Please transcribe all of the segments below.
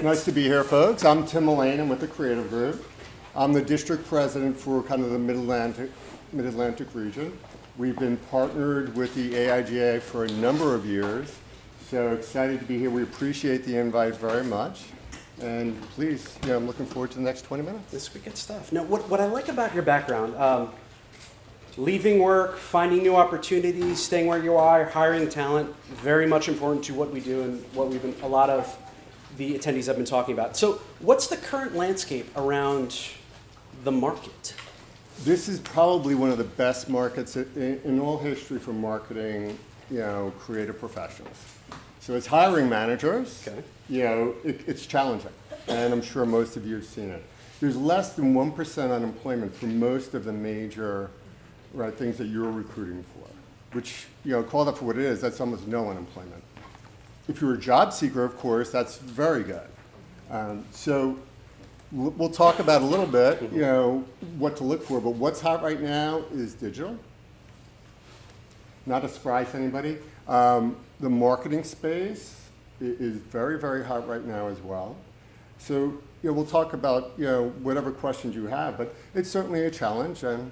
Nice to be here, folks. I'm Tim Mullane. I'm with the Creative Group. I'm the district president for kind of the Mid-Atlantic region. We've been partnered with the AIGA for a number of years, so excited to be here. We appreciate the invite very much. And please, I'm looking forward to the next 20 minutes. This would be good stuff. Now, what I like about your background, leaving work, finding new opportunities, staying where you are, hiring talent, very much important to what we do and what a lot of the attendees have been talking about. So what's the current landscape around the market? This is probably one of the best markets in all history for marketing, creative professionals. So as hiring managers, it's challenging, and I'm sure most of you have seen it. There's less than 1% unemployment for most of the major things that you're recruiting for, which, call that for what it is, that's almost no unemployment. If you're a job seeker, of course, that's very good. So we'll talk about a little bit, what to look for, but what's hot right now is digital. Not a surprise to anybody. The marketing space is very, very hot right now as well. So we'll talk about whatever questions you have, but it's certainly a challenge, and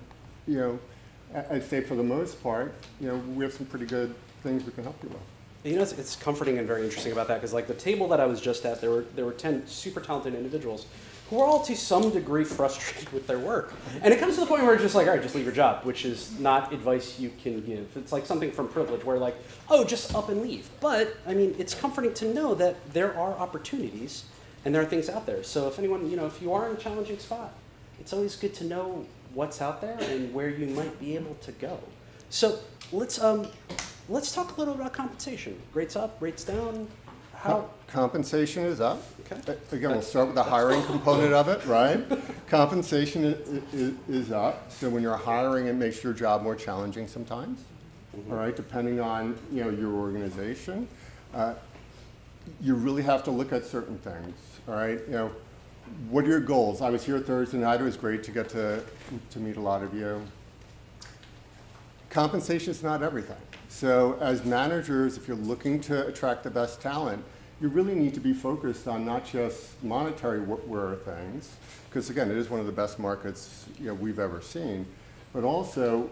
I'd say for the most part, we have some pretty good things we can help you with. It's comforting and very interesting about that, because like the table that I was just at, there were 10 super talented individuals who are all to some degree frustrated with their work. And it comes to the point where it's just like, all right, just leave your job, which is not advice you can give. It's like something from privilege where like, oh, just up and leave. But I mean, it's comforting to know that there are opportunities and there are things out there. So if anyone, if you are in a challenging spot, it's always good to know what's out there and where you might be able to go. So let's talk a little about compensation. Rates up, rates down. How? Compensation is up. Okay. Again, we'll start with the hiring component of it, right? Compensation is up. So when you're hiring, it makes your job more challenging sometimes. All right, depending on your organization. You really have to look at certain things. All right, what are your goals? I was here Thursday night. It was great to get to meet a lot of you. Compensation is not everything. So as managers, if you're looking to attract the best talent, you really need to be focused on not just monetary worth things, because again, it is one of the best markets we've ever seen, but also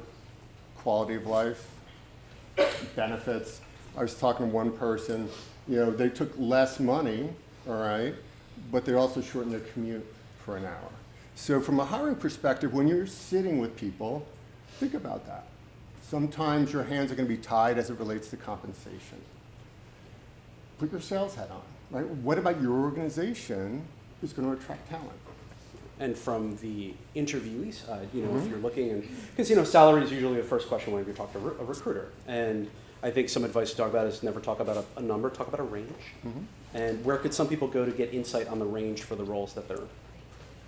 quality of life, benefits. I was talking to one person, they took less money, all right, but they also shortened their commute for an hour. So from a hiring perspective, when you're sitting with people, think about that. Sometimes your hands are going to be tied as it relates to compensation. Put your sales hat on, right? What about your organization is going to attract talent? And from the interviewee side, if you're looking, because salary is usually the first question when you talk to a recruiter. And I think some advice to talk about is never talk about a number, talk about a range. And where could some people go to get insight on the range for the roles that they're in?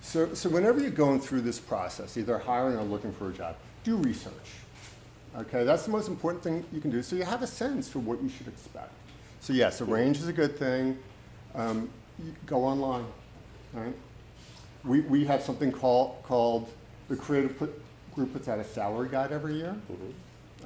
So whenever you're going through this process, either hiring or looking for a job, do research. Okay, that's the most important thing you can do, so you have a sense for what you should expect. So yes, a range is a good thing. You go online, right? We have something called the Creative Group puts out a salary guide every year.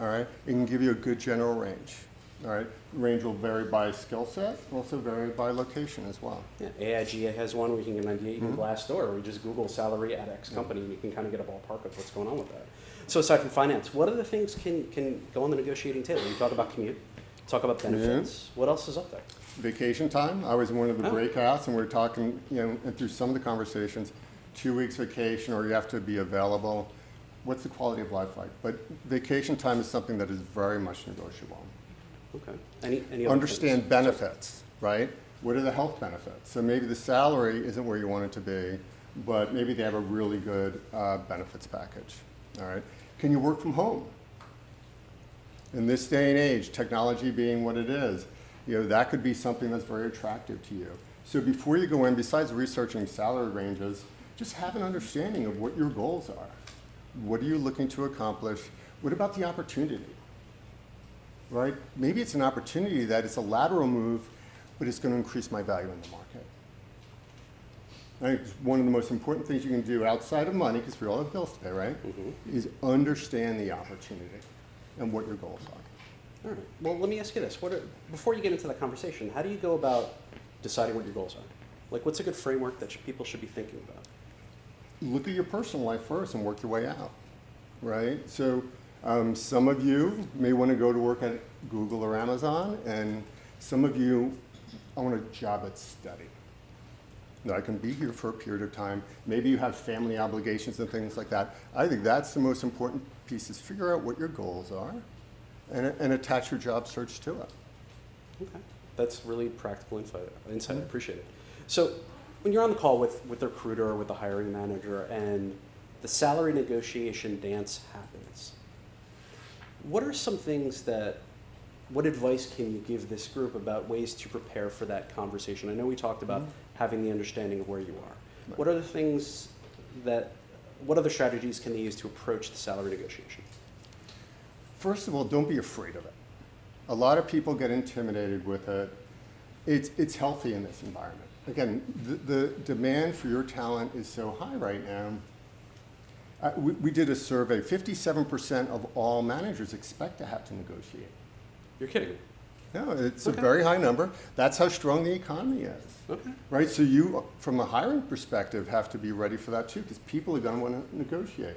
All right, it can give you a good general range. All right, the range will vary by skill set, also vary by location as well. Yeah, AIGA has one where you can get an idea, you can Glassdoor, or you just Google salary at X company, and you can kind of get a ballpark of what's going on with that. So aside from finance, what other things can go on the negotiating table? You talk about commute, talk about benefits. What else is up there? Vacation time. I was in one of the breakouts, and we were talking, and through some of the conversations, 2 weeks vacation, or you have to be available. What's the quality of life like? But vacation time is something that is very much negotiable. Okay. Any other Understand things? benefits, right? What are the health benefits? So maybe the salary isn't where you want it to be, but maybe they have a really good benefits package. All right. Can you work from home? In this day and age, technology being what it is, that could be something that's very attractive to you. So before you go in, besides researching salary ranges, just have an understanding of what your goals are. What are you looking to accomplish? What about the opportunity? Right? Maybe it's an opportunity that it's a lateral move, but it's going to increase my value in the market. I think one of the most important things you can do outside of money, because we all have bills to pay, right, is understand the opportunity and what your goals are. All right. Well, let me ask you this. Before you get into that conversation, how do you go about deciding what your goals are? Like, what's a good framework that people should be thinking about? Look at your personal life first and work your way out, right? So some of you may want to go to work at Google or Amazon, and some of you, I want a job at steady. That I can be here for a period of time. Maybe you have family obligations and things like that. I think that's the most important piece, is figure out what your goals are and attach your job search to it. Okay, that's really practical insight. I appreciate it. So when you're on the call with the recruiter or with the hiring manager and the salary negotiation dance happens, what are some things what advice can you give this group about ways to prepare for that conversation? I know we talked about having the understanding of where you are. Right. What other strategies can they use to approach the salary negotiation? First of all, don't be afraid of it. A lot of people get intimidated with it. It's healthy in this environment. Again, the demand for your talent is so high right now. We did a survey. 57% of all managers expect to have to negotiate. You're kidding me. No, it's Okay. a very high number. That's how strong the economy is. Okay. Right? So you, from a hiring perspective, have to be ready for that too, because people are going to want to negotiate.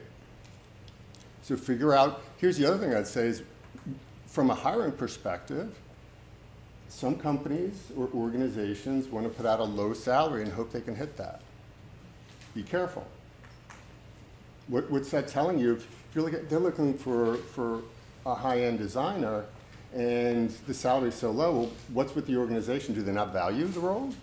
So figure out, here's the other thing I'd say is, from a hiring perspective, some companies or organizations want to put out a low salary and hope they can hit that. Be careful. What's that telling you? If they're looking for a high-end designer and the salary's so low, well, what's with the organization? Do they not value the role?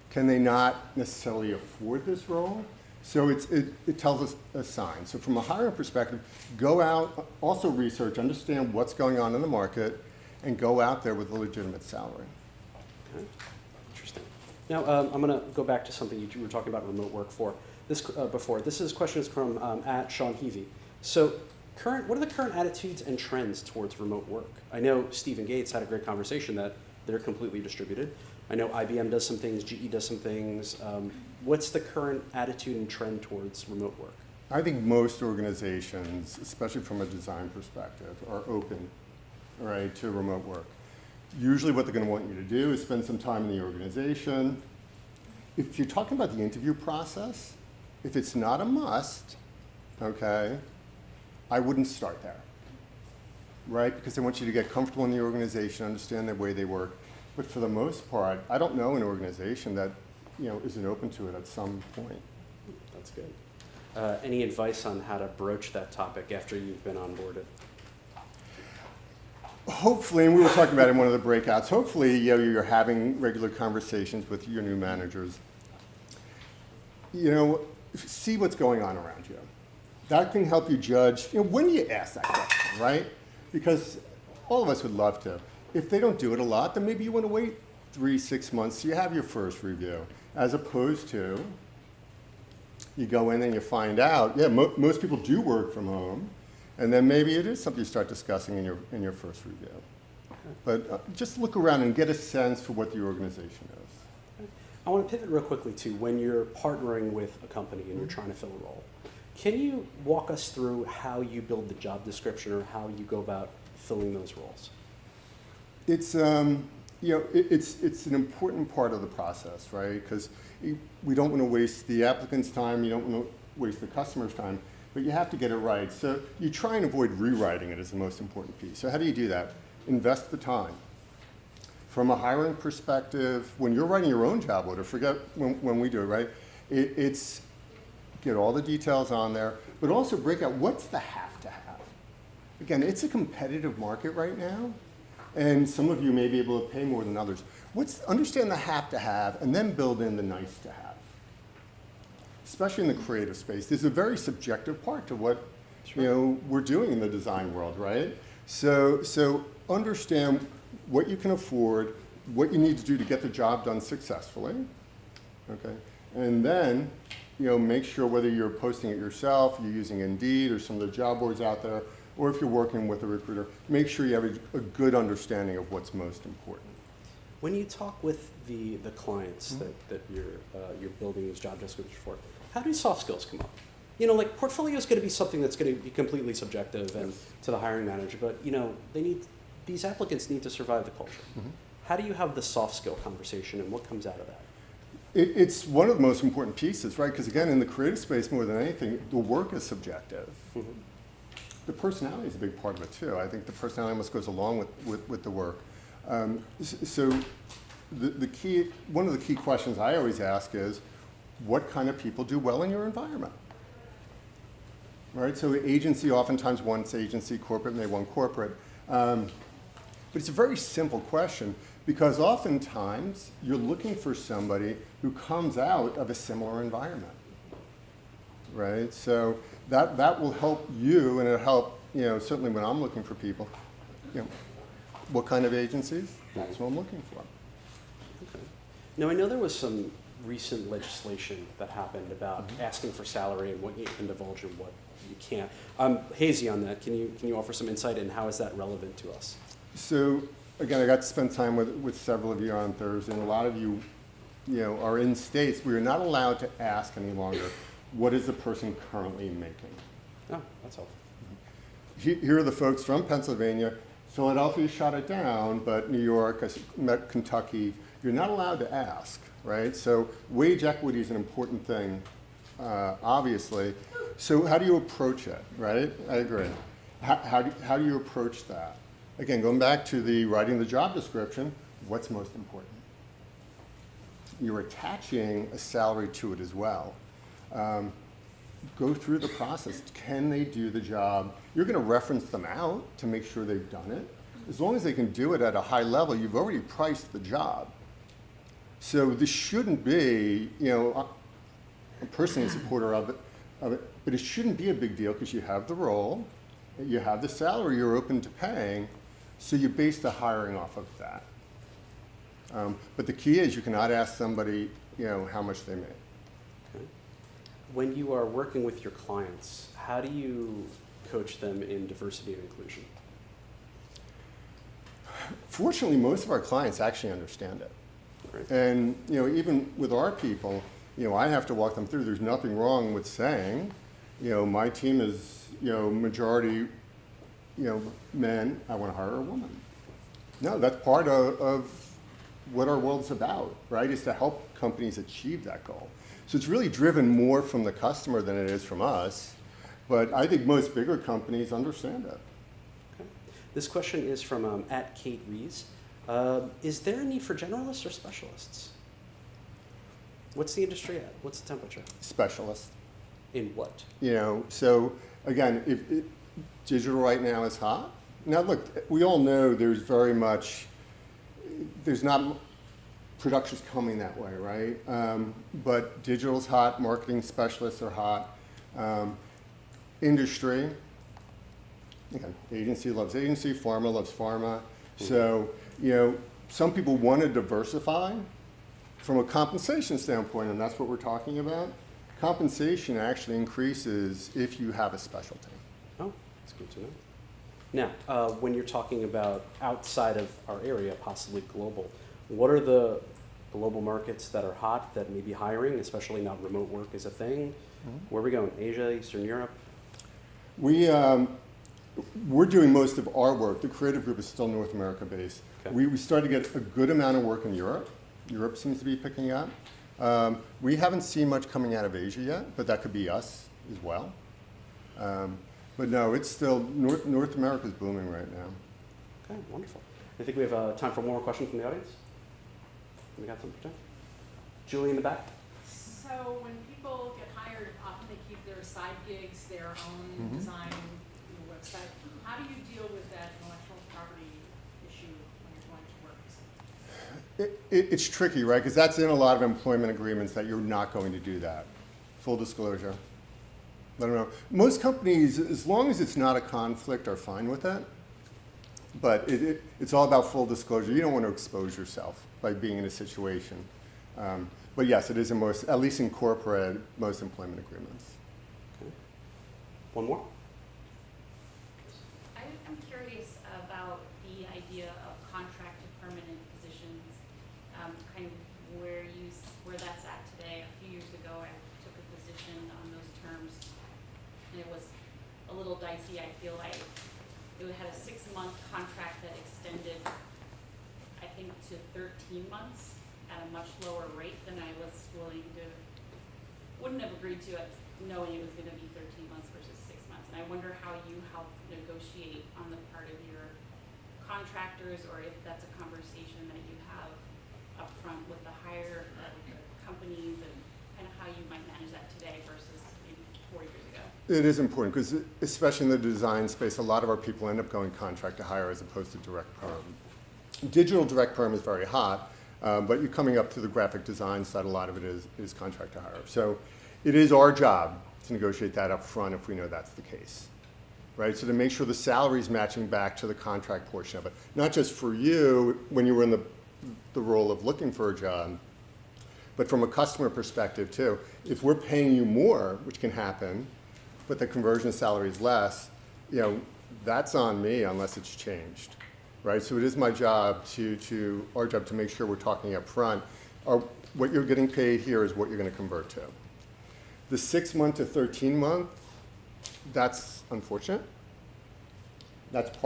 Can they not necessarily afford this role? So it tells us a sign. So from a hiring perspective, go out, also research, understand what's going on in the market, and go out there with a legitimate salary. Okay. Interesting. Now, I'm going to go back to something you were talking about remote work before. This question is from at Sean Heavey. So what are the current attitudes and trends towards remote work? I know Stephen Gates had a great conversation that they're completely distributed. I know IBM does some things, GE does some things. What's the current attitude and trend towards remote work? I think most organizations, especially from a design perspective, are open, right, to remote work. Usually what they're going to want you to do is spend some time in the organization. If you're talking about the interview process, if it's not a must, okay, I wouldn't start there, right? Because they want you to get comfortable in the organization, understand the way they work. But for the most part, I don't know an organization that isn't open to it at some point. That's good. Any advice on how to broach that topic after you've been onboarded? Hopefully, and we were talking about it in one of the breakouts, hopefully you're having regular conversations with your new managers. See what's going on around you. That can help you judge, when do you ask that question, right? Because all of us would love to. If they don't do it a lot, then maybe you want to wait 3-6 months so you have your first review, as opposed to you go in and you find out, most people do work from home, and then maybe it is something you start discussing in your first review. Okay. But just look around and get a sense for what the organization is. Okay. I want to pivot real quickly to when you're partnering with a company and you're trying to fill a role. Can you walk us through how you build the job description or how you go about filling those roles? It's it's an important part of the process, right? Because we don't want to waste the applicant's time, you don't want to waste the customer's time, but you have to get it right. So you try and avoid rewriting it as the most important piece. So how do you do that? Invest the time. From a hiring perspective, when you're writing your own job order, forget when we do it, right? It's get all the details on there, but also break out what's the have to have. Again, it's a competitive market right now, and some of you may be able to pay more than others. Understand the have to have, and then build in the nice to have. Especially in the creative space, there's a very subjective part to what we're doing in the design world, right? So understand what you can afford, what you need to do to get the job done successfully, okay? And then make sure whether you're posting it yourself, you're using Indeed or some of the job boards out there, or if you're working with a recruiter, make sure you have a good understanding of what's most important. When you talk with the clients that you're building these job descriptions for, how do soft skills come up? Like portfolio is going to be something that's going to be completely subjective and to the hiring manager, but these applicants need to survive the culture. How do you have the soft skill conversation and what comes out of that? It's one of the most important pieces, right? Because again, in the creative space, more than anything, the work is subjective. Mm-hmm. The personality is a big part of it too. I think the personality almost goes along with the work. So one of the key questions I always ask is, what kind of people do well in your environment? Right, so agency oftentimes wants agency, corporate may want corporate. But it's a very simple question because oftentimes you're looking for somebody who comes out of a similar environment, right? So that will help you, and it'll help, certainly when I'm looking for people, what kind of agencies? That's what I'm looking for. Okay. Now, I know there was some recent legislation that happened about asking for salary and what you can divulge and what you can't. I'm hazy on that. Can you offer some insight, and how is that relevant to us? So again, I got to spend time with several of you on Thursday, and a lot of you, are in states where you're not allowed to ask any longer, what is the person currently making? Oh, that's helpful. Here are the folks from Pennsylvania. Philadelphia shot it down, but New York, Kentucky, you're not allowed to ask, right? So wage equity is an important thing, obviously. So how do you approach it, right? I agree. How do you approach that? Again, going back to the writing the job description, what's most important? You're attaching a salary to it as well. Go through the process. Can they do the job? You're going to reference them out to make sure they've done it. As long as they can do it at a high level, you've already priced the job. So this shouldn't be, I'm personally a supporter of it, but it shouldn't be a big deal because you have the role, you have the salary you're open to paying, so you base the hiring off of that. But the key is you cannot ask somebody, how much they make. Okay. When you are working with your clients, how do you coach them in diversity and inclusion? Fortunately, most of our clients actually understand it. Great. And even with our people, I have to walk them through. There's nothing wrong with saying, my team is, majority, men. I want to hire a woman. No, that's part of what our world's about, right? Is to help companies achieve that goal. So it's really driven more from the customer than it is from us. But I think most bigger companies understand it. Okay. This question is from @Kate Rees. Is there a need for generalists or specialists? What's the industry at? What's the temperature? Specialist. In what? So again, if digital right now is hot. Now look, we all know there's not production's coming that way, right? But digital's hot, marketing specialists are hot. Industry, again, agency loves agency, pharma loves pharma. So, some people want to diversify from a compensation standpoint, and that's what we're talking about. Compensation actually increases if you have a specialty. Oh, that's good to know. Now, when you're talking about outside of our area, possibly global, what are the global markets that are hot, that may be hiring, especially now remote work is a thing? Mm-hmm. Where are we going? Asia, Eastern Europe? We're doing most of our work. The creative group is still North America based. Okay. We started to get a good amount of work in Europe. Europe seems to be picking up. We haven't seen much coming out of Asia yet, but that could be us as well. But no, it's still, North America is booming right now. Okay, wonderful. I think we have time for one more question from the audience. We got something for time? Julie in the back. So when people get hired, often they keep their side gigs, their own design website. How do you deal with that intellectual property issue when you're going to work? It's tricky, right? Because that's in a lot of employment agreements that you're not going to do that. Full disclosure. I don't know. Most companies, as long as it's not a conflict, are fine with that. But it's all about full disclosure. You don't want to expose yourself by being in a situation. But yes, it is in most, at least in corporate, most employment agreements. Okay. One more. I'm curious about the idea of contract to permanent positions, kind of where that's at today. A few years ago, I took a position on those terms, and it was a little dicey. I feel like it had a 6-month contract that extended, I think, to 13 months at a much lower rate than I was wouldn't have agreed to it, knowing it was going to be 13 months versus 6 months. And I wonder how you help negotiate on the part of your contractors, or if that's a conversation that you have up front with the companies, and kind of how you might manage that today versus maybe 4 years ago. It is important because, especially in the design space, a lot of our people end up going contract to hire as opposed to direct perm. Digital direct perm is very hot, but you're coming up to the graphic design side, a lot of it is contract to hire. So it is our job to negotiate that up front if we know that's the case, right? So to make sure the salary is matching back to the contract portion of it, not just for you when you were in the role of looking for a job, but from a customer perspective too. If we're paying you more, which can happen, but the conversion salary is less, that's on me unless it's changed, right? So it is my job our job to make sure we're talking up front. What you're getting paid here is what you're going to convert to. The 6 month to 13 month, that's unfortunate. That's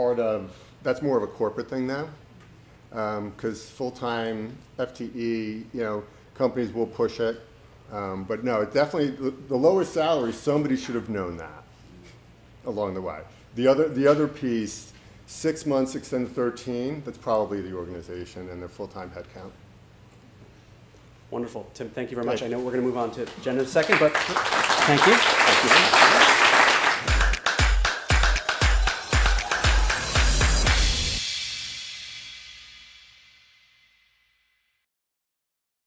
more of a corporate thing now, because full-time FTE, companies will push it. But no, it definitely, the lower salary, somebody should have known that along the way. The other piece, 6 months extended to 13, that's probably the organization and their full-time headcount. Wonderful. Tim, thank you very much. Thank I know we're going to move on to Jen in a second, but thank you. Thank you.